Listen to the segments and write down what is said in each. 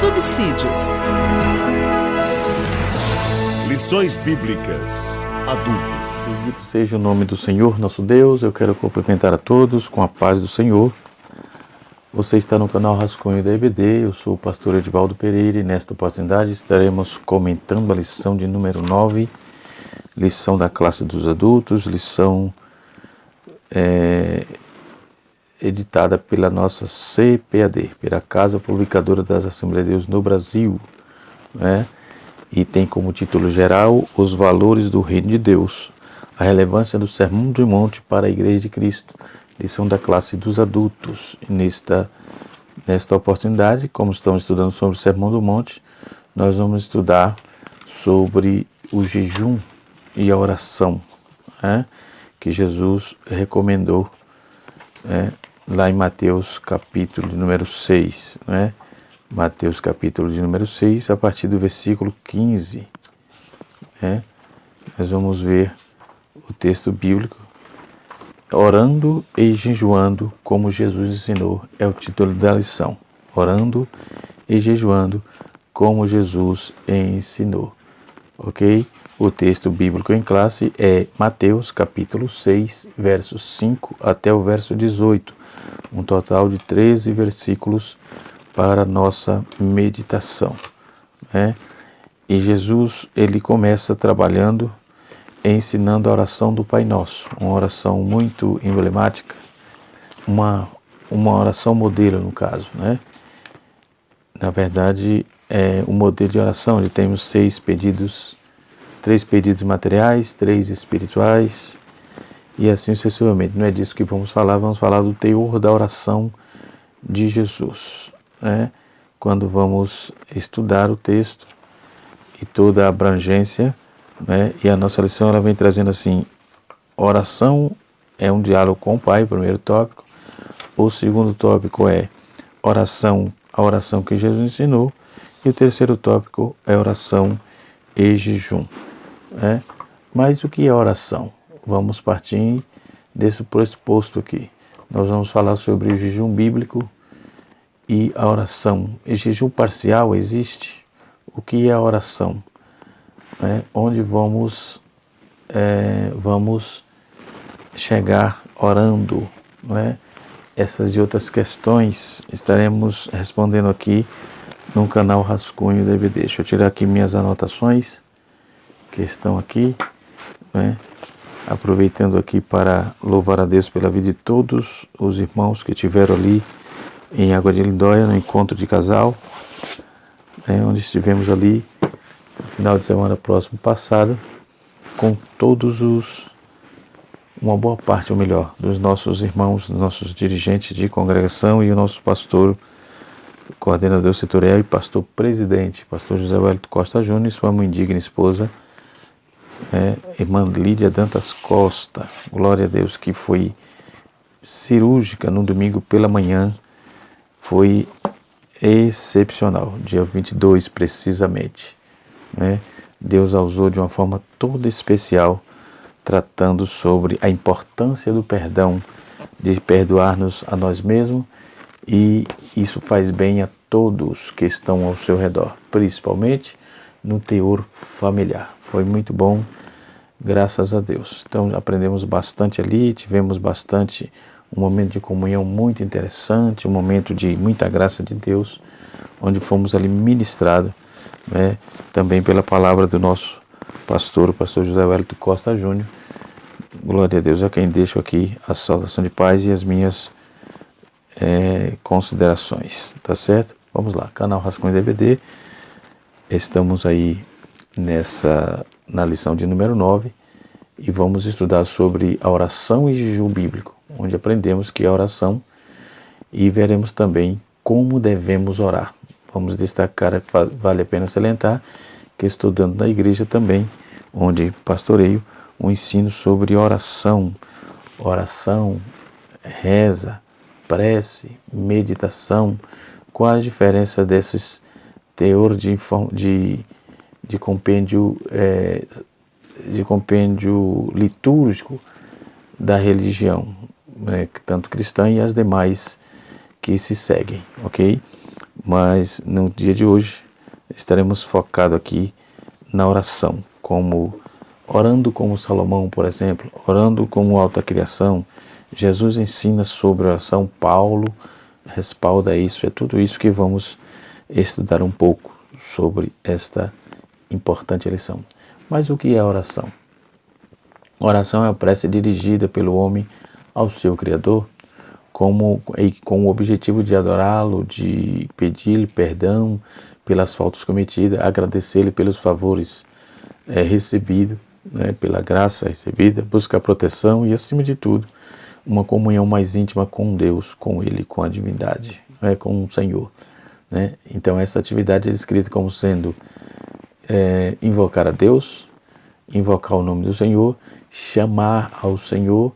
subsídios. Lições Bíblicas Adultos. Bendito seja o nome do Senhor, nosso Deus. Eu quero cumprimentar a todos com a paz do Senhor. Você está no canal Rascunho da EBD, eu sou o pastor Edivaldo Pereira e nesta oportunidade estaremos comentando a lição de número 9, lição da classe dos adultos, lição editada pela nossa CPAD, pela Casa Publicadora das Assembleias de Deus no Brasil, né? E tem como título geral Os Valores do Reino de Deus, a relevância do Sermão do Monte para a Igreja de Cristo, lição da classe dos adultos. E nesta oportunidade, como estamos estudando sobre o Sermão do Monte, nós vamos estudar sobre o jejum e a oração, né, que Jesus recomendou, lá em Mateus capítulo de número 6, né? Mateus capítulo de número 6, a partir do versículo 15, né? Nós vamos ver o texto bíblico, orando e jejuando como Jesus ensinou, é o título da lição, orando e jejuando como Jesus ensinou, ok? O texto bíblico em classe é Mateus capítulo 6, versos 5 até o verso 18, um total de 13 versículos para nossa meditação, né? E Jesus, ele começa trabalhando, ensinando a oração do Pai Nosso, uma oração muito emblemática, uma oração modelo no caso, né? Na verdade, é um modelo de oração onde temos 6 pedidos, 3 pedidos materiais, 3 espirituais e assim sucessivamente. Não é disso que vamos falar do teor da oração de Jesus, né? Quando vamos estudar o texto e toda a abrangência, né? E a nossa lição ela vem trazendo assim, oração é um diálogo com o Pai, primeiro tópico. O segundo tópico é oração, a oração que Jesus ensinou. E o terceiro tópico é oração e jejum, né? Mas o que é oração? Vamos partir desse pressuposto aqui. Nós vamos falar sobre o jejum bíblico e a oração. E jejum parcial existe? O que é a oração? Onde vamos chegar orando, né? Essas e outras questões estaremos respondendo aqui no canal Rascunho da EBD. Deixa eu tirar aqui minhas anotações que estão aqui, né? Aproveitando aqui para louvar a Deus pela vida de todos os irmãos que estiveram ali em Água de Lindóia, no encontro de casal, onde estivemos ali no final de semana próximo passado, com uma boa parte, ou melhor, dos nossos irmãos, nossos dirigentes de congregação e o nosso pastor, coordenador setorial e pastor presidente, pastor José Wellington Costa Júnior e sua muito digna esposa, irmã Lídia Dantas Costa, glória a Deus, que foi cirúrgica no domingo pela manhã, foi excepcional, dia 22 precisamente, né? Deus a usou de uma forma toda especial, tratando sobre a importância do perdão, de perdoar-nos a nós mesmos, e isso faz bem a todos que estão ao seu redor, principalmente no teor familiar. Foi muito bom, graças a Deus. Então aprendemos bastante ali, tivemos bastante, um momento de comunhão muito interessante, um momento de muita graça de Deus, onde fomos ali ministrados, né, também pela palavra do nosso pastor, o pastor José Wellington Costa Júnior. Glória a Deus, a quem deixo aqui a saudação de paz e as minhas considerações, tá certo? Vamos lá, canal Rascunho da EBD, estamos aí na lição de número 9 e vamos estudar sobre a oração e jejum bíblico, onde aprendemos que é a oração e veremos também como devemos orar. Vamos destacar, vale a pena salientar, que estou dando na igreja também, onde pastoreio, um ensino sobre oração, reza, prece, meditação, qual a diferença desses teor de compêndio litúrgico da religião, tanto cristã e as demais que se seguem, ok? Mas no dia de hoje estaremos focados aqui na oração, orando como Salomão, por exemplo, orando como alta criação. Jesus ensina sobre oração, Paulo respalda isso, é tudo isso que vamos estudar um pouco sobre esta importante lição. Mas o que é oração? Oração é a prece dirigida pelo homem ao seu Criador, com o objetivo de adorá-lo, de pedir-lhe perdão pelas faltas cometidas, agradecer-lhe pelos favores recebidos, pela graça recebida, buscar proteção e, acima de tudo, uma comunhão mais íntima com Deus, com Ele, com a divindade, com o Senhor. Então, essa atividade é descrita como sendo invocar a Deus, invocar o nome do Senhor, chamar ao Senhor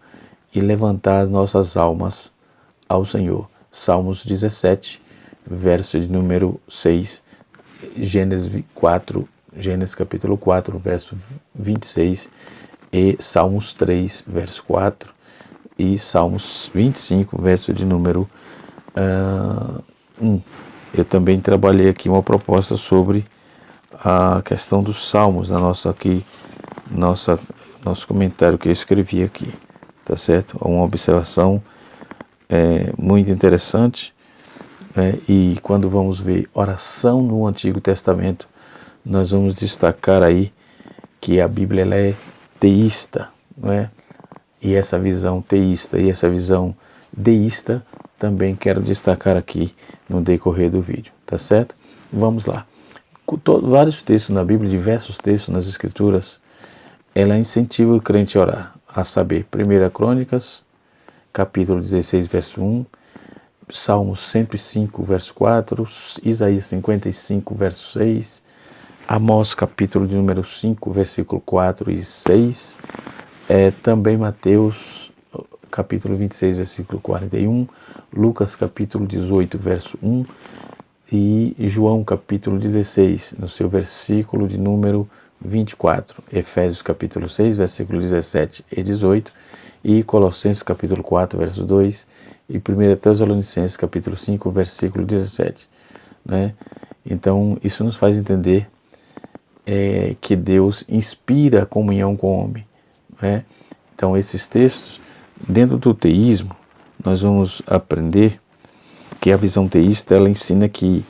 e levantar as nossas almas ao Senhor. Salmos 17, verso de número 6, Gênesis capítulo 4, verso 26, e Salmos 3, verso 4, e Salmos 25, verso de número 1. Eu também trabalhei aqui uma proposta sobre a questão dos salmos, nosso comentário que eu escrevi aqui, tá certo? Uma observação muito interessante, e quando vamos ver oração no Antigo Testamento, nós vamos destacar aí que a Bíblia ela é teísta, E essa visão teísta e essa visão deísta também quero destacar aqui no decorrer do vídeo, tá certo? Vamos lá. Vários textos na Bíblia, diversos textos nas Escrituras, ela incentiva o crente a orar, a saber, 1 Crônicas, capítulo 16, verso 1, Salmos 105, verso 4, Isaías 55, verso 6, Amós, capítulo de número 5, versículo 4 e 6, também Mateus, capítulo 26, versículo 41, Lucas, capítulo 18, verso 1, e João, capítulo 16, no seu versículo de número 24, Efésios, capítulo 6, versículo 17 e 18, e Colossenses, capítulo 4, verso 2, e 1 Tessalonicenses, capítulo 5, versículo 17. Então, isso nos faz entender que Deus inspira a comunhão com o homem. Então, esses textos, dentro do teísmo, nós vamos aprender que a visão teísta, ela ensina que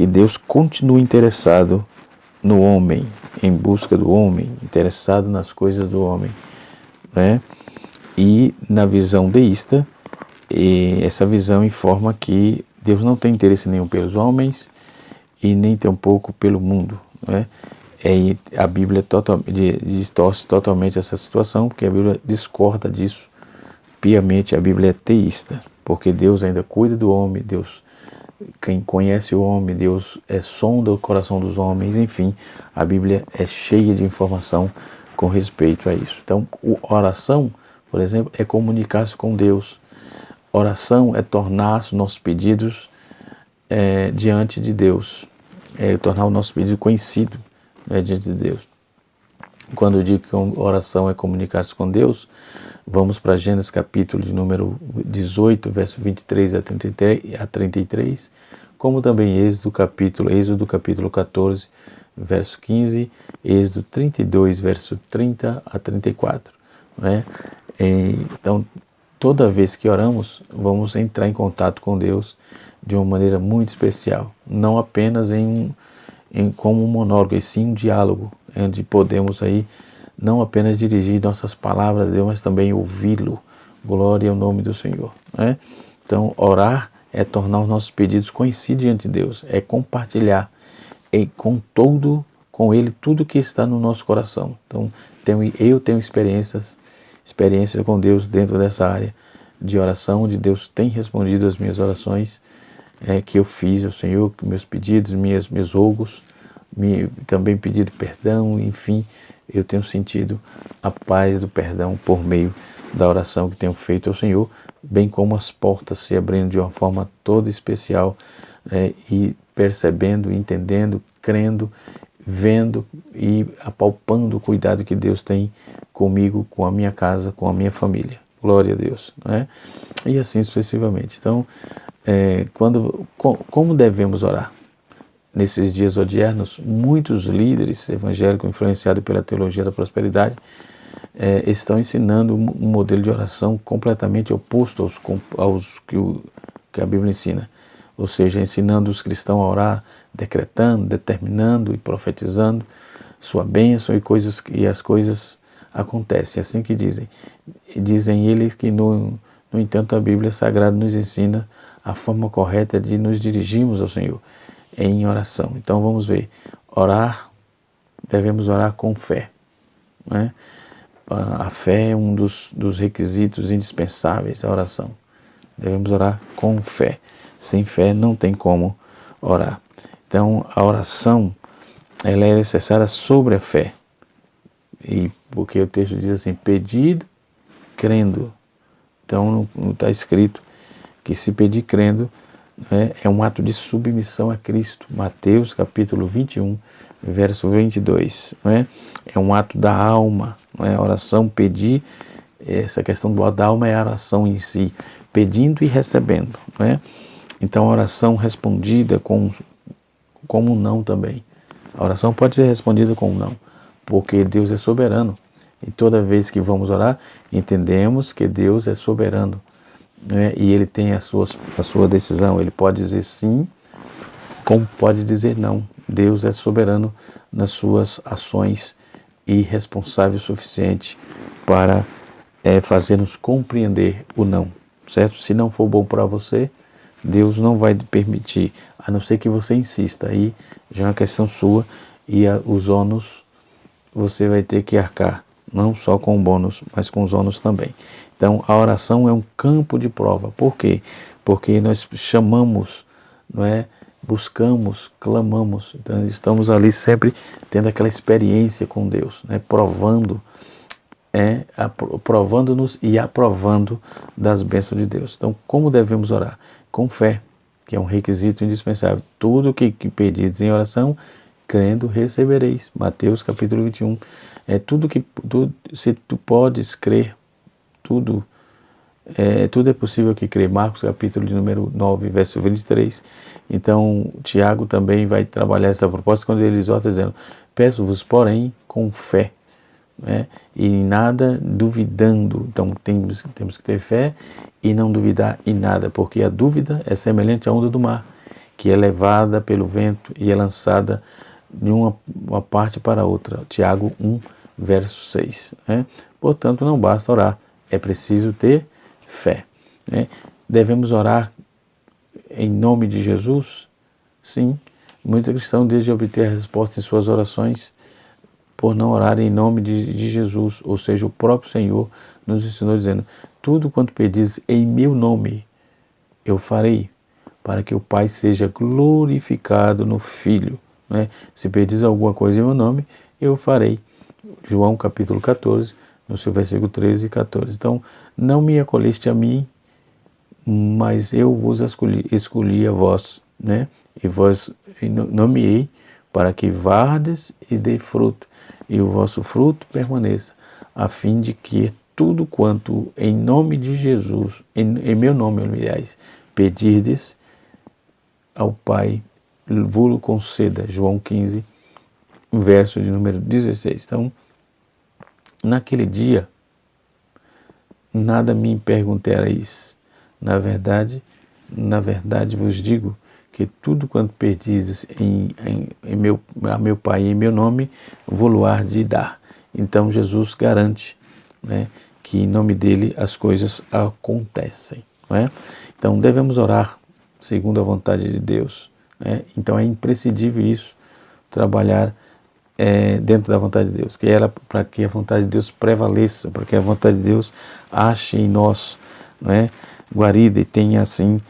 Deus continua interessado no homem, em busca do homem, interessado nas coisas do homem. E na visão deísta, essa visão informa que Deus não tem interesse nenhum pelos homens e nem tampouco pelo mundo. A Bíblia distorce totalmente essa situação, porque a Bíblia discorda disso piamente. A Bíblia é teísta, porque Deus ainda cuida do homem, quem conhece o homem, Deus sonda o coração dos homens, enfim, a Bíblia é cheia de informação com respeito a isso. Então, oração, por exemplo, é comunicar-se com Deus. Oração é tornar os nossos pedidos diante de Deus, tornar o nosso pedido conhecido diante de Deus. Quando eu digo que oração é comunicar-se com Deus, vamos para Gênesis capítulo de número 18, verso 23 a 33, como também Êxodo capítulo 14, verso 15, Êxodo 32, verso 30 a 34. Então, toda vez que oramos, vamos entrar em contato com Deus de uma maneira muito especial, não apenas como um monólogo, e sim um diálogo, onde podemos aí não apenas dirigir nossas palavras a Deus, mas também ouvi-lo. Glória ao nome do Senhor. Então, orar é tornar os nossos pedidos conhecidos diante de Deus, é compartilhar com Ele tudo que está no nosso coração. Então, eu tenho experiências com Deus dentro dessa área de oração, onde Deus tem respondido às minhas orações que eu fiz ao Senhor, meus pedidos, meus rogos, também pedido perdão, enfim, eu tenho sentido a paz do perdão por meio da oração que tenho feito ao Senhor, bem como as portas se abrindo de uma forma toda especial, e percebendo, entendendo, crendo, vendo e apalpando o cuidado que Deus tem comigo, com a minha casa, com a minha família. Glória a Deus. E assim sucessivamente. Então, como devemos orar? Nesses dias odiernos, muitos líderes evangélicos influenciados pela teologia da prosperidade estão ensinando um modelo de oração completamente oposto aos que a Bíblia ensina. Ou seja, ensinando os cristãos a orar, decretando, determinando e profetizando sua bênção e as coisas acontecem. Assim que dizem. Dizem eles que, no entanto, a Bíblia Sagrada nos ensina a forma correta de nos dirigirmos ao Senhor em oração. Então vamos ver. Devemos orar com fé, né? A fé é um dos requisitos indispensáveis da oração. Devemos orar com fé. Sem fé não tem como orar. Então a oração ela é necessária sobre a fé. E porque o texto diz assim, pedido, crendo. Então não está escrito que se pedir crendo, né, é um ato de submissão a Cristo. Mateus capítulo 21, verso 22. Né? É um ato da alma. Né? A oração, pedir, essa questão da alma é a oração em si. Pedindo e recebendo. Né? Então a oração respondida com um não também. A oração pode ser respondida com um não, porque Deus é soberano. E toda vez que vamos orar, entendemos que Deus é soberano, né? E Ele tem a sua decisão. Ele pode dizer sim, como pode dizer não. Deus é soberano nas suas ações e responsável o suficiente para fazer-nos compreender o não, certo? Se não for bom para você, Deus não vai permitir, a não ser que você insista. Aí já é uma questão sua e os ônus você vai ter que arcar, não só com o bônus, mas com os ônus também. Então a oração é um campo de prova. Por quê? Porque nós chamamos, não é? Buscamos, clamamos. Então estamos ali sempre tendo aquela experiência com Deus, né? Provando-nos e aprovando das bênçãos de Deus. Então como devemos orar? Com fé, que é um requisito indispensável. Tudo que pedides em oração, crendo, recebereis. Mateus capítulo 21. Se tu podes crer, tudo é possível que crer. Marcos capítulo de número 9, verso 23. Então, Tiago também vai trabalhar essa proposta quando ele exorta dizendo, peço-vos, porém, com fé, né? E nada duvidando. Então temos que ter fé e não duvidar em nada, porque a dúvida é semelhante à onda do mar, que é levada pelo vento e é lançada de uma parte para outra. Tiago 1, verso 6. Né? Portanto, não basta orar, é preciso ter fé. Né? Devemos orar em nome de Jesus? Sim. Muitos cristãos desejam obter a resposta em suas orações por não orar em nome de Jesus, ou seja, o próprio Senhor nos ensinou dizendo, tudo quanto pedis em meu nome, eu farei, para que o Pai seja glorificado no Filho. Né? Se pedis alguma coisa em meu nome, eu farei. João capítulo 14, no seu versículo 13 e 14. Então, não me acolheste a mim, mas eu vos escolhi a vós, né? E vós nomeei para que vardes e dê fruto, e o vosso fruto permaneça, a fim de que tudo quanto em nome de Jesus, em meu nome, aliás, pedirdes ao Pai, vos conceda. João 15, verso de número 16. Então, naquele dia, nada me perguntareis. Na verdade vos digo que tudo quanto perdizes a meu Pai em meu nome, vou-lo-há de dar. Então Jesus garante, né, que em nome dele as coisas acontecem. Não é? Então devemos orar segundo a vontade de Deus. Né? Então é imprescindível isso, trabalhar dentro da vontade de Deus, para que a vontade de Deus prevaleça, para que a vontade de Deus ache em nós, né, guarida e tenha assim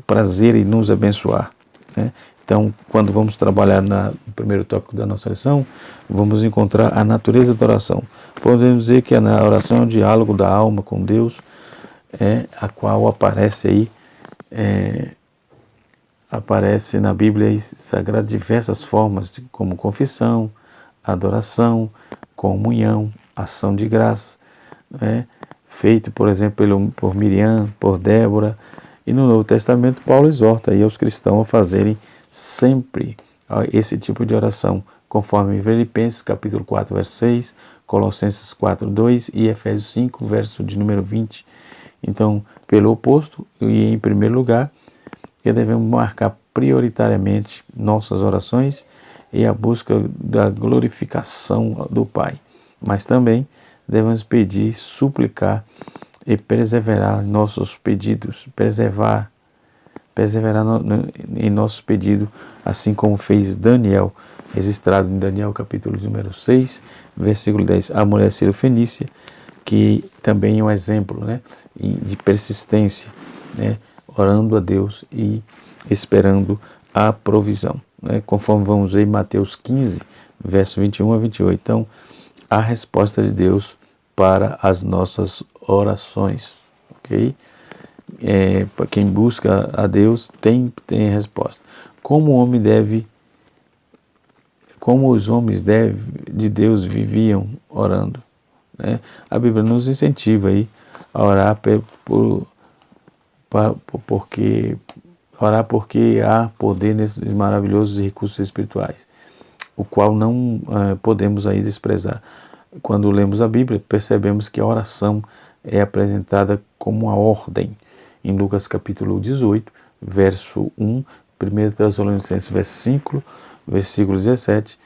prazer em nos abençoar. Né? Então, quando vamos trabalhar no primeiro tópico da nossa lição, vamos encontrar a natureza da oração. Podemos dizer que a oração é um diálogo da alma com Deus, a qual aparece na Bíblia Sagrada diversas formas, como confissão, adoração, comunhão, ação de graças, feito, por exemplo, por Miriam, por Débora, E no Novo Testamento, Paulo exorta aí aos cristãos a fazerem sempre esse tipo de oração, conforme Filipenses capítulo 4, verso 6, Colossenses 4, 2 e Efésios 5, verso de número 20. Então, pelo oposto, e em primeiro lugar, que devemos marcar prioritariamente nossas orações e a busca da glorificação do Pai. Mas também devemos pedir, suplicar e perseverar em nossos pedidos, perseverar em nossos pedidos, assim como fez Daniel, registrado em Daniel capítulo número 6, versículo 10, a mulher sirofenícia, que também é um exemplo, né, de persistência, né, orando a Deus e esperando a provisão, né, conforme vamos ver em Mateus 15, verso 21 a 28. Então, a resposta de Deus para as nossas orações, ok? Para quem busca a Deus tem resposta. Como os homens de Deus viviam orando, né? A Bíblia nos incentiva aí a orar porque há poder nesses maravilhosos recursos espirituais, o qual não podemos aí desprezar. Quando lemos a Bíblia, percebemos que a oração é apresentada como uma ordem. Em Lucas capítulo 18, verso 1, 1 Tessalonicenses versículo 17,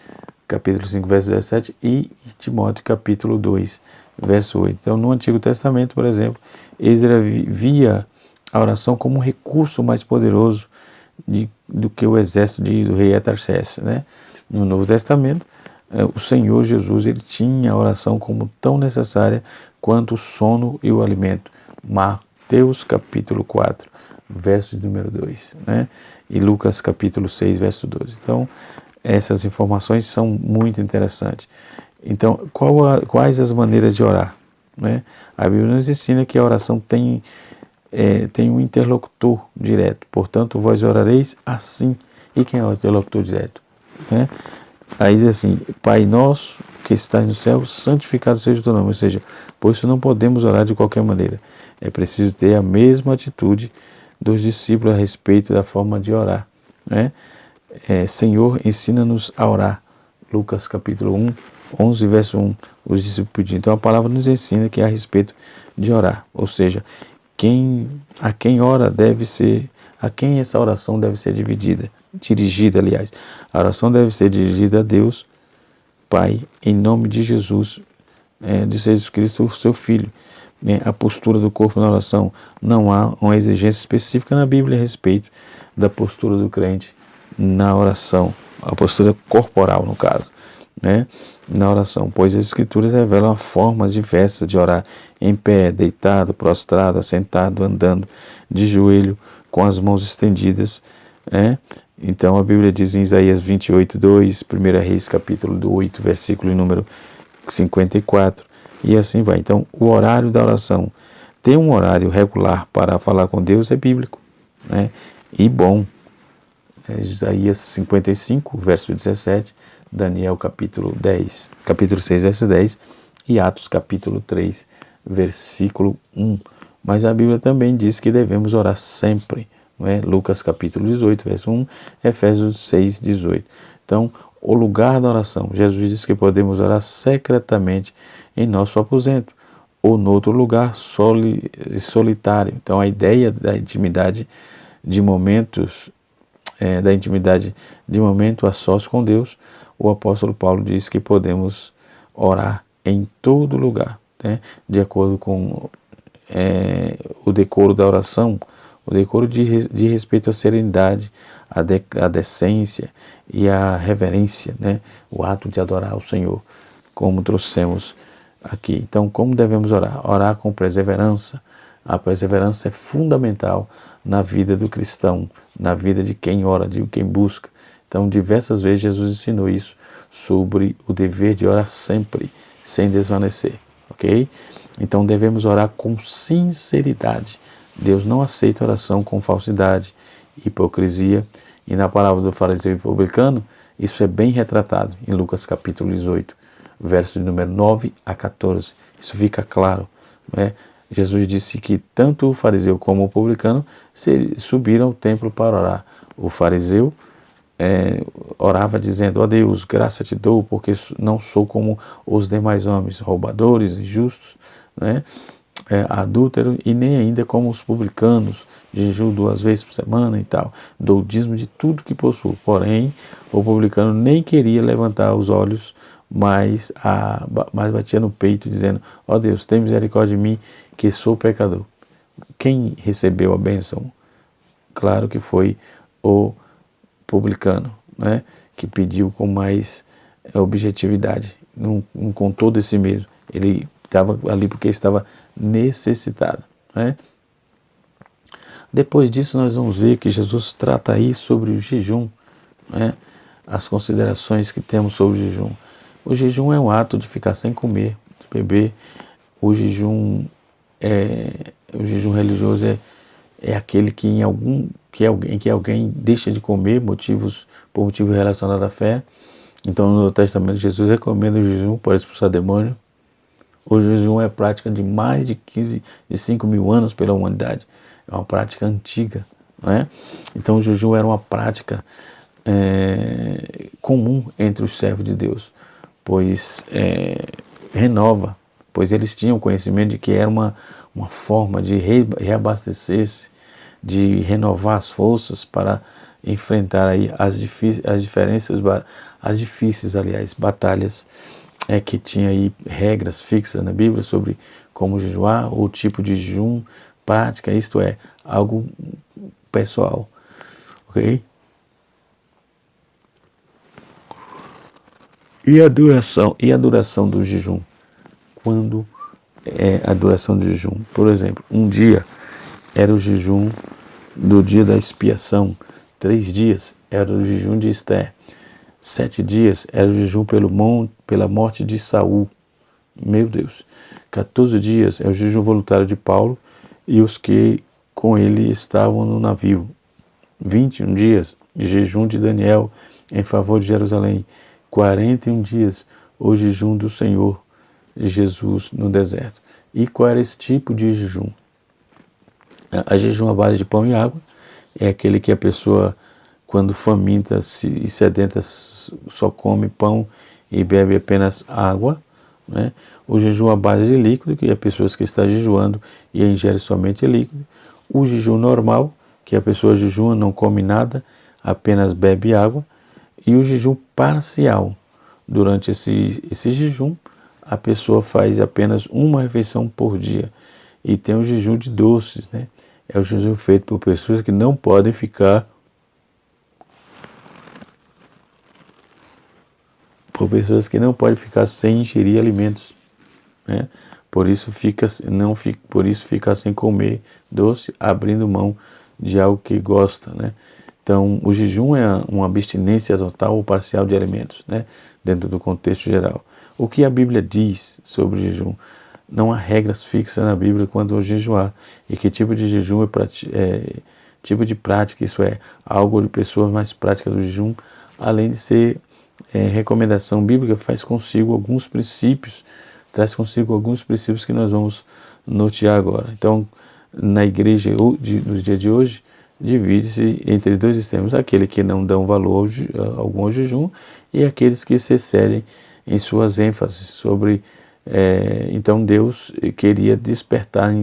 capítulo 5, verso 17 e Timóteo capítulo 2, verso 8. Então, no Antigo Testamento, por exemplo, Esdras via a oração como um recurso mais poderoso do que o exército do rei Artaxerxes, né? No Novo Testamento, o Senhor Jesus, ele tinha a oração como tão necessária quanto o sono e o alimento. Mateus capítulo 4, verso de número 2, né? E Lucas capítulo 6, verso 12. Então, essas informações são muito interessantes. Então, quais as maneiras de orar, né? A Bíblia nos ensina que a oração tem um interlocutor direto. Portanto, vós orareis assim. E quem é o interlocutor direto, né? Aí diz assim: Pai nosso que estás no céu, santificado seja o teu nome. Ou seja, por isso não podemos orar de qualquer maneira. É preciso ter a mesma atitude dos discípulos a respeito da forma de orar, né? Senhor, ensina-nos a orar. Lucas capítulo 1, 11, verso 1. Os discípulos pediam. Então a palavra nos ensina que é a respeito de orar. Ou seja, a quem ora a quem essa oração deve ser dirigida, aliás. A oração deve ser dirigida a Deus, Pai, em nome de Jesus, de Jesus Cristo, o seu Filho. A postura do corpo na oração. Não há uma exigência específica na Bíblia a respeito da postura do crente na oração, a postura corporal, no caso, né? Na oração, pois as Escrituras revelam formas diversas de orar: em pé, deitado, prostrado, assentado, andando, de joelho, com as mãos estendidas, né? Então a Bíblia diz em Isaías 28, 2, 1 Reis capítulo 8, versículo número 54, e assim vai. Então o horário da oração, ter um horário regular para falar com Deus é bíblico, né? E bom. Isaías 55, verso 17, Daniel capítulo 6, verso 10 e Atos capítulo 3, versículo 1. Mas a Bíblia também diz que devemos orar sempre, não é? Lucas capítulo 18, verso 1, Efésios 6, 18. Então, o lugar da oração, Jesus diz que podemos orar secretamente em nosso aposento ou em outro lugar solitário. Então, a ideia da intimidade de momentos a sós com Deus, o apóstolo Paulo diz que podemos orar em todo lugar, né? De acordo com o decoro da oração, o decoro de respeito à serenidade, à decência e à reverência, né? O ato de adorar o Senhor, como trouxemos aqui. Então, como devemos orar? Orar com perseverança. A perseverança é fundamental na vida do cristão, na vida de quem ora, de quem busca. Então, diversas vezes Jesus ensinou isso, sobre o dever de orar sempre, sem desvanecer, ok? Então, devemos orar com sinceridade. Deus não aceita oração com falsidade, hipocrisia. E na palavra do fariseu e publicano, isso é bem retratado em Lucas capítulo 18, verso de número 9 a 14. Isso fica claro, não é? Jesus disse que tanto o fariseu como o publicano subiram ao templo para orar. O fariseu orava dizendo: ó Deus, graça te dou, porque não sou como os demais homens, roubadores, injustos, né? Adúltero, e nem ainda como os publicanos, jejuo 2 vezes por semana e tal, dou o dízimo de tudo que possuo. Porém, o publicano nem queria levantar os olhos, mas batia no peito, dizendo: ó Deus, tem misericórdia de mim, que sou pecador. Quem recebeu a bênção? Claro que foi o publicano, né? Que pediu com mais objetividade, não com todo esse mesmo. Ele estava ali porque estava necessitado, né? Depois disso, nós vamos ver que Jesus trata aí sobre o jejum, né? As considerações que temos sobre o jejum. O jejum é um ato de ficar sem comer, de beber. O jejum religioso é aquele que que alguém deixa de comer por motivo relacionado à fé. Então, no Novo Testamento, Jesus recomenda o jejum para expulsar demônio. O jejum é prática de mais de 5 mil anos pela humanidade. É uma prática antiga, né? Então, o jejum era uma prática comum entre os servos de Deus, pois pois eles tinham conhecimento de que era uma forma de reabastecer-se, de renovar as forças para enfrentar aí as difíceis, batalhas, que tinha aí regras fixas na Bíblia sobre como jejuar, o tipo de jejum, prática, isto é, algo pessoal, ok? E a duração do jejum? Quando é a duração do jejum? Por exemplo, um dia era o jejum do dia da expiação, 3 dias era o jejum de Esther, 7 dias era o jejum pela morte de Saul, meu Deus, 14 dias é o jejum voluntário de Paulo e os que com ele estavam no navio, 21 dias jejum de Daniel em favor de Jerusalém, 41 dias o jejum do Senhor Jesus no deserto. E qual era esse tipo de jejum? A jejum à base de pão e água é aquele que a pessoa, quando faminta e sedenta, só come pão e bebe apenas água, né? O jejum à base de líquido, que é a pessoa que está jejuando e ingere somente líquido. O jejum normal, que a pessoa jejua, não come nada, apenas bebe água. E o jejum parcial, durante esse jejum, a pessoa faz apenas uma refeição por dia. E tem o jejum de doces, né? É o jejum feito por pessoas que não podem ficar sem ingerir alimentos, né? Por isso fica sem comer doce, abrindo mão de algo que gosta, né? Então, o jejum é uma abstinência total ou parcial de alimentos, né? Dentro do contexto geral. O que a Bíblia diz sobre o jejum? Não há regras fixas na Bíblia quanto ao jejuar. E que tipo de jejum tipo de prática, isso é, algo de pessoas mais práticas do jejum, além de ser recomendação bíblica, traz consigo alguns princípios que nós vamos notear agora. Então, na igreja nos dias de hoje, divide-se entre 2 extremos: aquele que não dão valor algum ao jejum e aqueles que se excedem em suas ênfases sobre. Então Deus queria despertar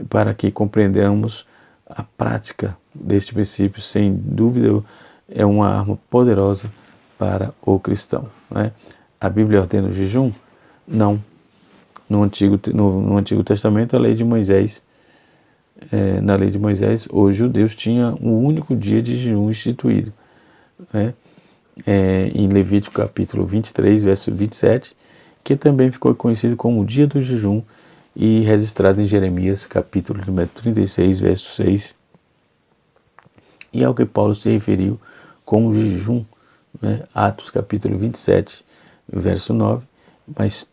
para que compreendamos a prática deste princípio. Sem dúvida, é uma arma poderosa para o cristão, né? A Bíblia ordena o jejum? Não. No Antigo Testamento, a lei de Moisés, na lei de Moisés, os judeus tinham um único dia de jejum instituído, né? Em Levítico capítulo 23, verso 27, que também ficou conhecido como o dia do jejum e registrado em Jeremias capítulo 36, verso 6, e ao que Paulo se referiu com o jejum, né? Atos capítulo 27, verso 9, mas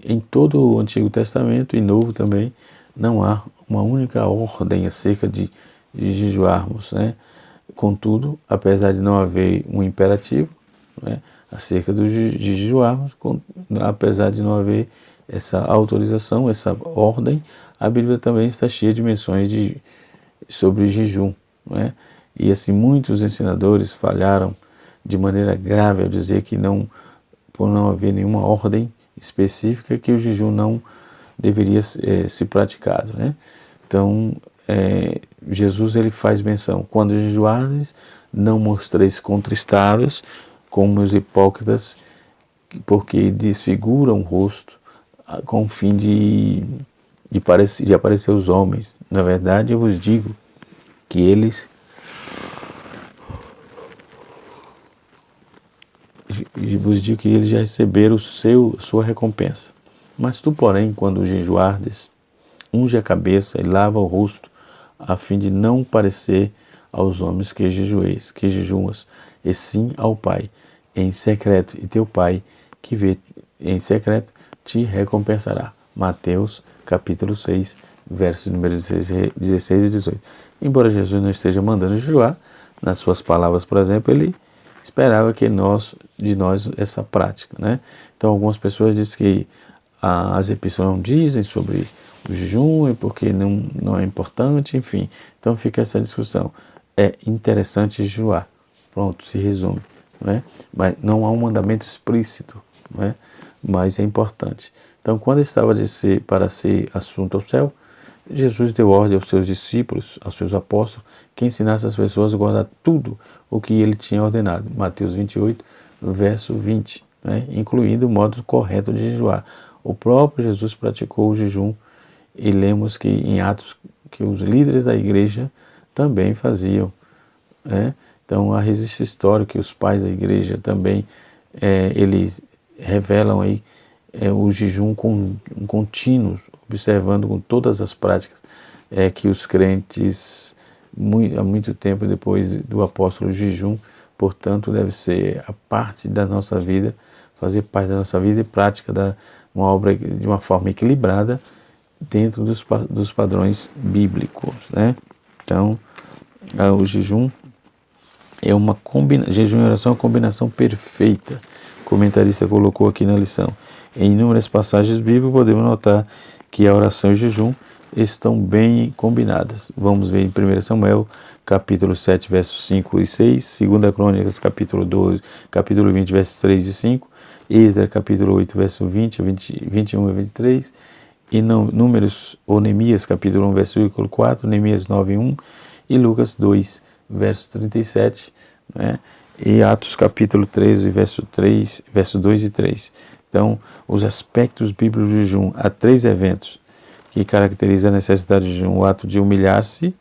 em todo o Antigo Testamento e Novo também não há uma única ordem acerca de jejuarmos, né? Contudo, apesar de não haver um imperativo, né, acerca de jejuarmos, apesar de não haver essa autorização, essa ordem, a Bíblia também está cheia de menções sobre jejum, não é? E assim, muitos ensinadores falharam de maneira grave ao dizer que por não haver nenhuma ordem específica, que o jejum não deveria ser praticado, né? Então, Jesus ele faz menção: quando jejuardes, não mostreis contristados como os hipócritas, porque desfiguram o rosto com o fim de aparecer aos homens. Na verdade, eu vos digo que eles já receberam sua recompensa. Mas tu, porém, quando jejuardes, unge a cabeça e lava o rosto, a fim de não parecer aos homens que jejuas, e sim ao Pai em secreto, e teu Pai que vê em secreto te recompensará. Mateus capítulo 6, versos números 16 e 18. Embora Jesus não esteja mandando jejuar, nas suas palavras, por exemplo, ele esperava que de nós essa prática, né? Então, algumas pessoas dizem que as epístolas não dizem sobre o jejum, porque não é importante, enfim. Então fica essa discussão. É interessante jejuar. Pronto, se resume. Não é? Mas não há um mandamento explícito, não é? Mas é importante. Então, quando estava para ser assunto ao céu, Jesus deu ordem aos seus discípulos, aos seus apóstolos, que ensinasse as pessoas a guardar tudo o que ele tinha ordenado. Mateus 28, verso 20, né? Incluindo o modo correto de jejuar. O próprio Jesus praticou o jejum e lemos que em Atos que os líderes da igreja também faziam, né? Então há registro histórico que os pais da igreja também eles revelam aí o jejum contínuo, observando com todas as práticas que os crentes há muito tempo depois do apóstolo, o jejum, portanto, deve ser a parte da nossa vida, fazer parte da nossa vida e prática uma obra de uma forma equilibrada dentro dos padrões bíblicos, né? Então, o jejum jejum e oração é uma combinação perfeita. O comentarista colocou aqui na lição. Em inúmeras passagens bíblicas podemos notar que a oração e o jejum estão bem combinadas. Vamos ver em 1 Samuel, capítulo 7, versos 5 e 6, 2 Crônicas, capítulo 20, versos 3 e 5, Esdras, capítulo 8, verso 21 e 23, e Números ou Neemias, capítulo 1, versículo 4, Neemias 9, 1, e Lucas 2, verso 37, né? E Atos, capítulo 13, verso 2 e 3. Então, os aspectos bíblicos do jejum, há 3 eventos que caracterizam a necessidade de jejum: o ato de humilhar-se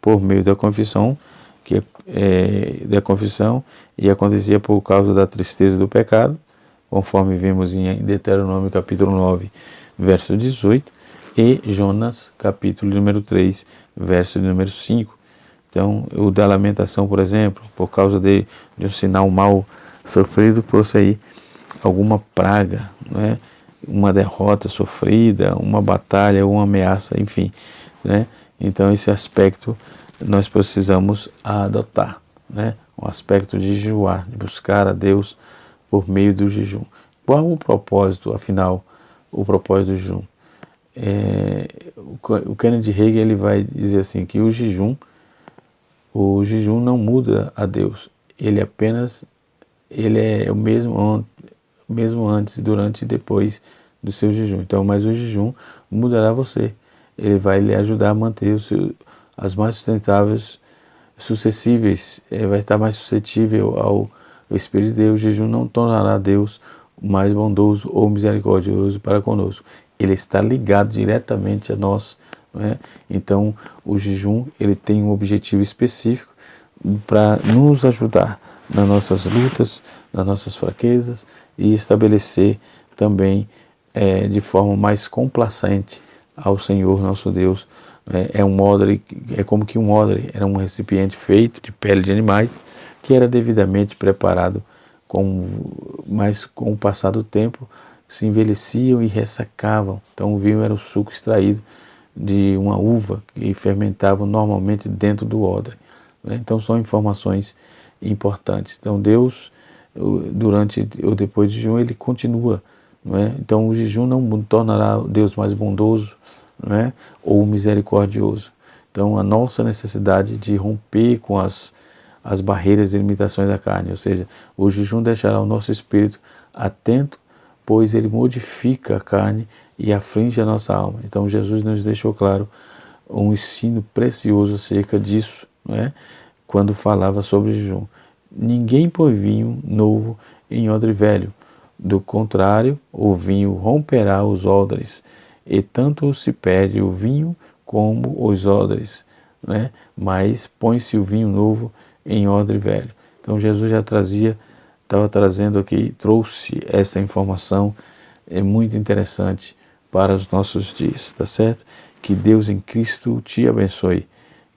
por meio da confissão, e acontecia por causa da tristeza do pecado, conforme vimos em Deuteronômio capítulo 9, verso 18, e Jonas capítulo número 3, verso número 5. Então, o da lamentação, por exemplo, por causa de um sinal mal sofrido, fosse aí alguma praga, né? Uma derrota sofrida, uma batalha, uma ameaça, enfim, né? Então, esse aspecto nós precisamos adotar, né? O aspecto de jejuar, de buscar a Deus por meio do jejum. Qual o propósito, afinal, o propósito do jejum? O Kenneth Hagin ele vai dizer assim, que o jejum não muda a Deus, ele é o mesmo antes, durante e depois do seu jejum. Então, mas o jejum mudará você, ele vai lhe ajudar a manter as mais sustentáveis, sucessíveis, vai estar mais suscetível ao Espírito de Deus. O jejum não tornará Deus mais bondoso ou misericordioso para conosco, ele está ligado diretamente a nós, não é? Então, o jejum ele tem um objetivo específico para nos ajudar nas nossas lutas, nas nossas fraquezas, e estabelecer também de forma mais complacente ao Senhor nosso Deus. É como que um odre era um recipiente feito de pele de animais que era devidamente preparado, mas com o passar do tempo se envelheciam e ressacavam. Então, o vinho era o suco extraído de uma uva que fermentavam normalmente dentro do odre, né? Então são informações importantes. Então Deus, durante ou depois do jejum, ele continua, não é? Então o jejum não tornará Deus mais bondoso não é? Ou misericordioso. Então, a nossa necessidade de romper com as barreiras e limitações da carne, ou seja, o jejum deixará o nosso espírito atento, pois ele modifica a carne e aflige a nossa alma. Então, Jesus nos deixou claro um ensino precioso acerca disso, não é? Quando falava sobre jejum. Ninguém põe vinho novo em odre velho. Do contrário, o vinho romperá os odres, e tanto se perde o vinho como os odres, né? Mas põe-se o vinho novo em odre velho. Então Jesus já estava trazendo aqui, trouxe essa informação muito interessante para os nossos dias, tá certo? Que Deus em Cristo te abençoe,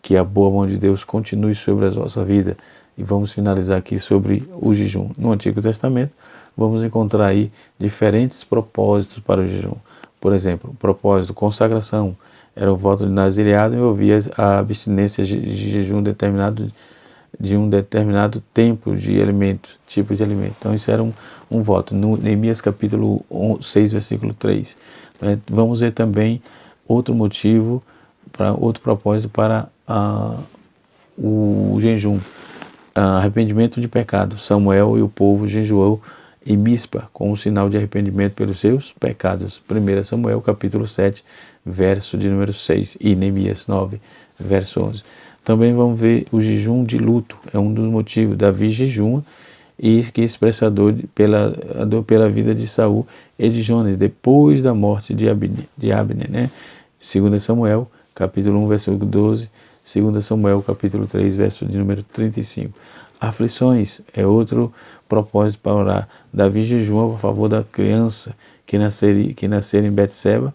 que a boa mão de Deus continue sobre a vossa vida. E vamos finalizar aqui sobre o jejum. No Antigo Testamento, vamos encontrar aí diferentes propósitos para o jejum. Por exemplo, o propósito de consagração era o voto de nazireado e envolvia a abstinência de jejum de um determinado tempo de alimento, tipo de alimento. Então isso era um voto. No Neemias capítulo 6, versículo 3. Vamos ver também outro motivo, outro propósito para o jejum. Arrependimento de pecado. Samuel e o povo jejuou em Mispa com um sinal de arrependimento pelos seus pecados. 1 Samuel capítulo 7, verso de número 6 e Neemias 9, verso 11. Também vamos ver o jejum de luto. É um dos motivos. Davi jejuma e que expressador pela vida de Saul e de Jonas, depois da morte de Abner, né? 2 Samuel capítulo 1, verso 12, 2 Samuel capítulo 3, verso de número 35. Aflições é outro propósito para orar. Davi jejua a favor da criança que nasceram em Betseba,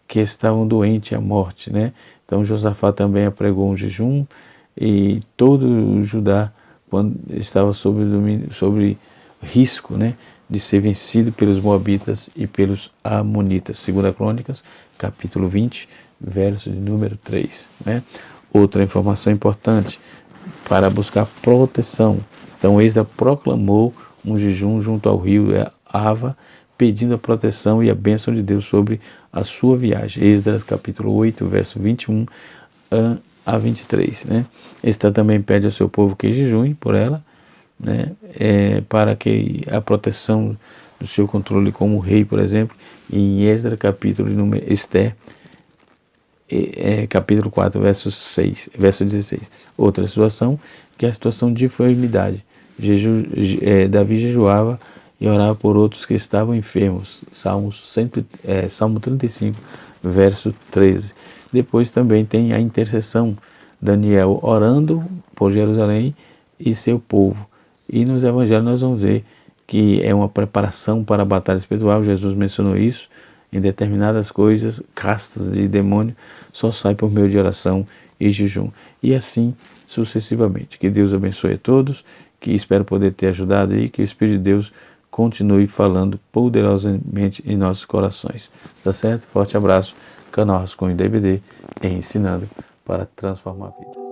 que estavam doentes à morte, né? Então Josafá também apregou um jejum e todo o Judá, quando estava sobre risco, né, de ser vencido pelos moabitas e pelos amonitas. 2 Crônicas, capítulo 20, verso de número 3, né? Outra informação importante, para buscar proteção. Então Esdras proclamou um jejum junto ao rio Ava, pedindo a proteção e a bênção de Deus sobre a sua viagem. Esdras capítulo 8, verso 21 a 23. Né? Esdras também pede ao seu povo que jejue por ela, né? Para que a proteção do seu controle como rei, por exemplo, em Esdras capítulo Esther, capítulo 4, verso 16. Outra situação, que é a situação de enfermidade. Davi jejuava e orava por outros que estavam enfermos. Salmo 35, verso 13. Depois também tem a intercessão. Daniel orando por Jerusalém e seu povo. E nos evangelhos nós vamos ver que é uma preparação para a batalha espiritual. Jesus mencionou isso. Em determinadas coisas, castas de demônio, só sai por meio de oração e jejum. E assim sucessivamente. Que Deus abençoe a todos, que espero poder ter ajudado e que o Espírito de Deus continue falando poderosamente em nossos corações. Tá certo? Forte abraço. Canal Rascunho DBD, ensinando para transformar vidas.